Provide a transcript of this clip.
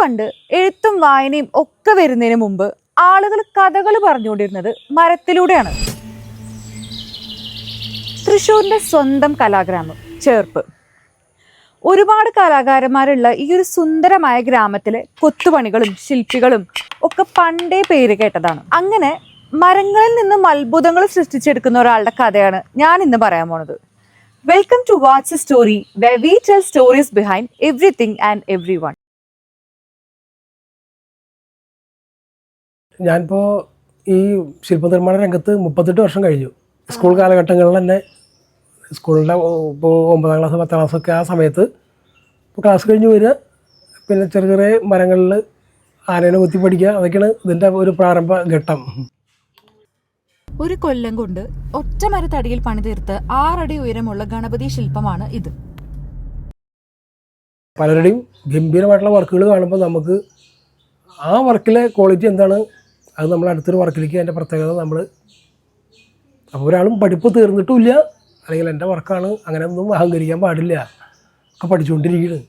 പണ്ട് എഴുത്തും വായനയും ഒക്കെ വരുന്നതിന് മുമ്പ് ആളുകൾ കഥകൾ പറഞ്ഞുകൊണ്ടിരുന്നത് മരത്തിലൂടെയാണ്. തൃശ്ശൂരിന്റെ സ്വന്തം കലാഗ്രാമം ചേർപ്പ്. ഒരുപാട് കലാകാരന്മാരുള്ള ഈ ഒരു സുന്ദരമായ ഗ്രാമത്തിലെ കൊത്തുപണികളും ശില്പികളും ഒക്കെ പണ്ടേ പേര് കേട്ടതാണ്. അങ്ങനെ മരങ്ങളിൽ നിന്നും അത്ഭുതങ്ങൾ സൃഷ്ടിച്ചെടുക്കുന്ന ഒരാളുടെ കഥയാണ് ഞാൻ ഇന്ന് പറയാൻ പോണത്. Welcome to what's a story, where we tell stories behind everything and everyone. ഞാനിപ്പോൾ ഈ ശില്പനിർമ്മാണ രംഗത്ത് 38 വർഷം കഴിഞ്ഞു. സ്കൂൾ കാലഘട്ടങ്ങളിൽ തന്നെ സ്കൂളിൻ്റെ ഇപ്പോൾ 9ാം ക്ലാസ് 10ാം ക്ലാസ്സൊക്കെ ആ സമയത്ത് ക്ലാസ് കഴിഞ്ഞ് വരിക, പിന്നെ ചെറിയ ചെറിയ മരങ്ങളിൽ ആനേനെ കുത്തി പഠിക്കുക, അതൊക്കെയാണ് ഇതിൻ്റെ ഒരു പ്രാരംഭ ഘട്ടം. ഒരു കൊല്ലം കൊണ്ട് ഒറ്റ മരത്തടിയിൽ പണിതീർത്ത് 6 അടി ഉയരമുള്ള ഗണപതി ശില്പമാണ് ഇത്. പലരുടെയും ഗംഭീരമായിട്ടുള്ള വർക്കുകൾ കാണുമ്പോൾ നമുക്ക് ആ വർക്കിലെ ക്വാളിറ്റി എന്താണ്, അത് നമ്മൾ അടുത്തൊരു വർക്കിലേക്ക് അതിൻ്റെ പ്രത്യേകത നമ്മൾ അപ്പോൾ ഒരാളും പഠിപ്പ് തീർന്നിട്ടുമില്ല, അല്ലെങ്കിൽ എൻ്റെ വർക്കാണ് അങ്ങനെയൊന്നും അഹങ്കരിക്കാൻ പാടില്ല, ഒക്കെ പഠിച്ചുകൊണ്ടിരിക്കുകയാണ്.